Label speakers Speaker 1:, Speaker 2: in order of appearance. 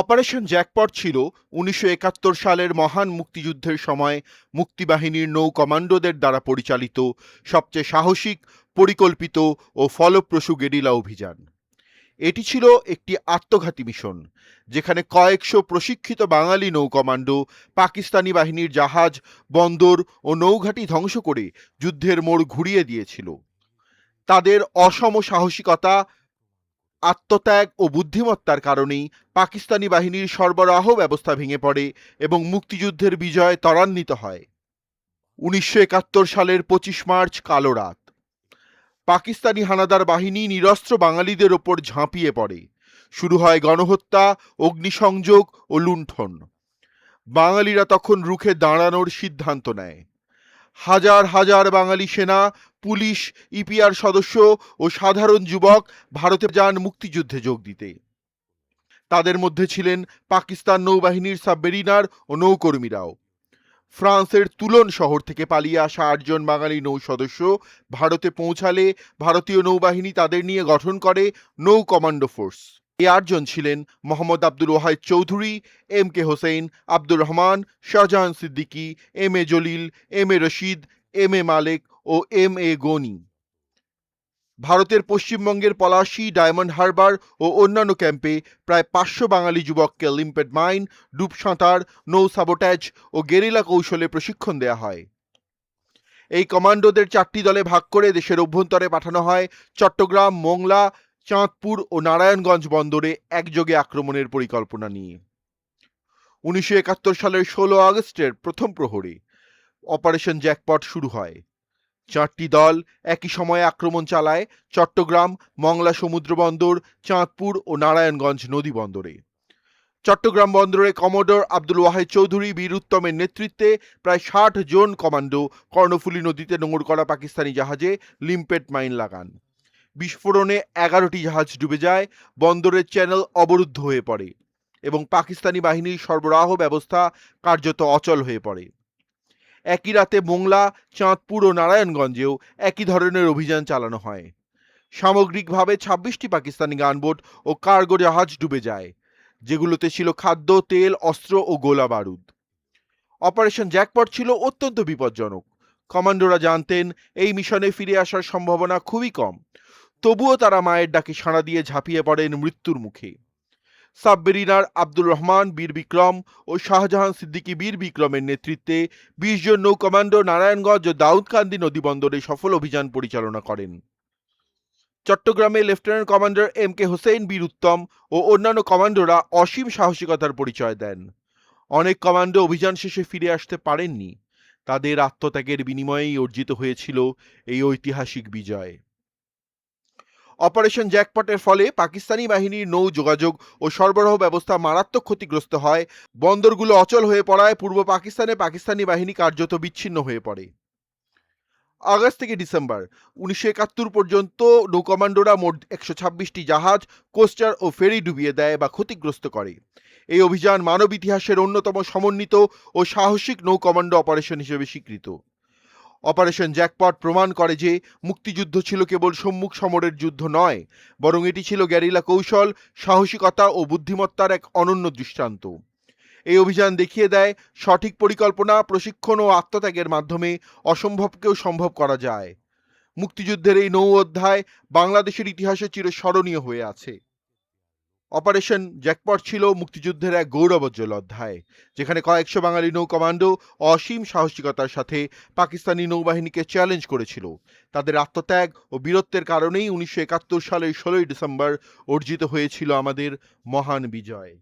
Speaker 1: Operation jackpot ছিল ১৯৭১ সালের মহান মুক্তিযুদ্ধের সময় মুক্তিবাহিনীর নৌ কমান্ডোদের দ্বারা পরিচালিত সবচেয়ে সাহসিক, পরিকল্পিত ও ফলপ্রসূ গেরিলা অভিযান। এটি ছিল একটি আত্মঘাতী মিশন, যেখানে কয়েকশো প্রশিক্ষিত বাঙালি নৌ কমান্ডো পাকিস্তানি বাহিনীর জাহাজ, বন্দর ও নৌঘাঁটি ধ্বংস করে যুদ্ধের মোড় ঘুরিয়ে দিয়েছিল। তাদের অসম সাহসিকতা, আত্মত্যাগ ও বুদ্ধিমত্তার কারণেই পাকিস্তানি বাহিনীর সরবরাহ ব্যবস্থা ভেঙে পড়ে এবং মুক্তিযুদ্ধের বিজয় ত্বরান্বিত হয়। ১৯৭১ সালের ২৫ মার্চ কালো রাত। পাকিস্তানি হানাদার বাহিনী নিরস্ত্র বাঙালিদের ওপর ঝাঁপিয়ে পড়ে। শুরু হয় গণহত্যা, অগ্নিসংযোগ ও লুণ্ঠন। বাঙালিরা তখন রুখে দাঁড়ানোর সিদ্ধান্ত নেয়। হাজার হাজার বাঙালি সেনা, পুলিশ, ইপিআর সদস্য ও সাধারণ যুবক ভারতে যান মুক্তিযুদ্ধে যোগ দিতে। তাদের মধ্যে ছিলেন পাকিস্তান নৌবাহিনীর সাবমেরিনার ও নৌকর্মীরাও। ফ্রান্সের তুলন শহর থেকে পালিয়ে আসা ৮ জন বাঙালি নৌ সদস্য ভারতে পৌঁছালে ভারতীয় নৌবাহিনী তাদের নিয়ে গঠন করে নৌ কমান্ডো ফোর্স। এই ৮ জন ছিলেন Mohammad Abdul Wahid Chowdhury, M K Hossain, Abdur Rahman, Shahjahan Siddiqui, M A Jalil, M A Rashid, M A Malek ও এম এ গনি। ভারতের পশ্চিমবঙ্গের পলাশী, ডায়মন্ড হারবার ও অন্যান্য ক্যাম্পে প্রায় ৫০০ বাঙালি যুবককে লিম্পেড মাইন, ডুব সাঁতার, নৌ সাবোটাজ ও গেরিলা কৌশলে প্রশিক্ষণ দেয়া হয়। এই কমান্ডোদের ৪টি দলে ভাগ করে দেশের অভ্যন্তরে পাঠানো হয় চট্টগ্রাম, মোংলা, চাঁদপুর ও নারায়ণগঞ্জ বন্দরে একযোগে আক্রমণের পরিকল্পনা নিয়ে। ১৯৭১ সালের ১৬ আগস্টের প্রথম প্রহরে অপারেশন জ্যাকপট শুরু হয়। ৪টি দল একই সময়ে আক্রমণ চালায় চট্টগ্রাম, মংলা সমুদ্র বন্দর, চাঁদপুর ও নারায়ণগঞ্জ নদী বন্দরে। চট্টগ্রাম বন্দরে কমোডর আব্দুল ওয়াহিদ চৌধুরী বীর উত্তমের নেতৃত্বে প্রায় ৬০ জন কমান্ডো কর্ণফুলী নদীতে নোঙর করা পাকিস্তানি জাহাজে লিম্পেট মাইন লাগান। বিস্ফোরণে ১১টি জাহাজ ডুবে যায়, বন্দরের চ্যানেল অবরুদ্ধ হয়ে পড়ে এবং পাকিস্তানি বাহিনীর সরবরাহ ব্যবস্থা কার্যত অচল হয়ে পড়ে। একই রাতে মোংলা, চাঁদপুর ও নারায়ণগঞ্জেও একই ধরনের অভিযান চালানো হয়। সামগ্রিকভাবে ২৬টি পাকিস্তানি গানবোট ও কার্গো জাহাজ ডুবে যায়, যেগুলোতে ছিল খাদ্য, তেল, অস্ত্র ও গোলা বারুদ। অপারেশন জ্যাকপট ছিল অত্যন্ত বিপজ্জনক। কমান্ডোরা জানতেন এই মিশনে ফিরে আসার সম্ভাবনা খুবই কম, তবুও তারা মায়ের ডাকে সাড়া দিয়ে ঝাঁপিয়ে পড়েন মৃত্যুর মুখে। সাবমেরিনার আব্দুর রহমান বীর বিক্রম ও শাহজাহান সিদ্দিকী বীর বিক্রমের নেতৃত্বে ২০ জন নৌ কমান্ডো নারায়ণগঞ্জ ও দাউদকান্দি নদীবন্দরে সফল অভিযান পরিচালনা করেন। চট্টগ্রামে lieutenant commander M K Hossain Bir Uttom ও অন্যান্য কমান্ডোরা অসীম সাহসিকতার পরিচয় দেন। অনেক কমান্ডো অভিযান শেষে ফিরে আসতে পারেননি। তাদের আত্মত্যাগের বিনিময়েই অর্জিত হয়েছিল এই ঐতিহাসিক বিজয়। অপারেশন জ্যাকপটের ফলে পাকিস্তানি বাহিনীর নৌ যোগাযোগ ও সরবরাহ ব্যবস্থা মারাত্মক ক্ষতিগ্রস্ত হয়। বন্দরগুলো অচল হয়ে পড়ায় পূর্ব পাকিস্তানে পাকিস্তানি বাহিনী কার্যত বিচ্ছিন্ন হয়ে পড়ে। আগস্ট থেকে ডিসেম্বর ১৯৭১ পর্যন্ত নৌকমান্ডোরা মোট ১২৬টি জাহাজ, কোস্টার ও ফেরি ডুবিয়ে দেয় বা ক্ষতিগ্রস্ত করে। এই অভিযান মানব ইতিহাসের অন্যতম সমন্বিত ও সাহসিক নৌ কমান্ডো অপারেশন হিসেবে স্বীকৃত। অপারেশন জ্যাকপট প্রমাণ করে যে মুক্তিযুদ্ধ ছিল কেবল সম্মুখ সমরের যুদ্ধ নয়, বরং এটি ছিল গেরিলা কৌশল, সাহসিকতা ও বুদ্ধিমত্তার এক অনন্য দৃষ্টান্ত। এই অভিযান দেখিয়ে দেয় সঠিক পরিকল্পনা, প্রশিক্ষণ ও আত্মত্যাগের মাধ্যমে অসম্ভবকেও সম্ভব করা যায়। মুক্তিযুদ্ধের এই নৌ অধ্যায় বাংলাদেশের ইতিহাসে চিরস্মরণীয় হয়ে আছে। অপারেশন জ্যাকপট ছিল মুক্তিযুদ্ধের এক গৌরবোজ্জ্বল অধ্যায়, যেখানে কয়েকশো বাঙালি নৌ কমান্ডো অসীম সাহসিকতার সাথে পাকিস্তানি নৌবাহিনীকে চ্যালেঞ্জ করেছিল। তাদের আত্মত্যাগ ও বীরত্বের কারণেই ১৯৭১ সালের ১৬ই ডিসেম্বর অর্জিত হয়েছিল আমাদের মহান বিজয়।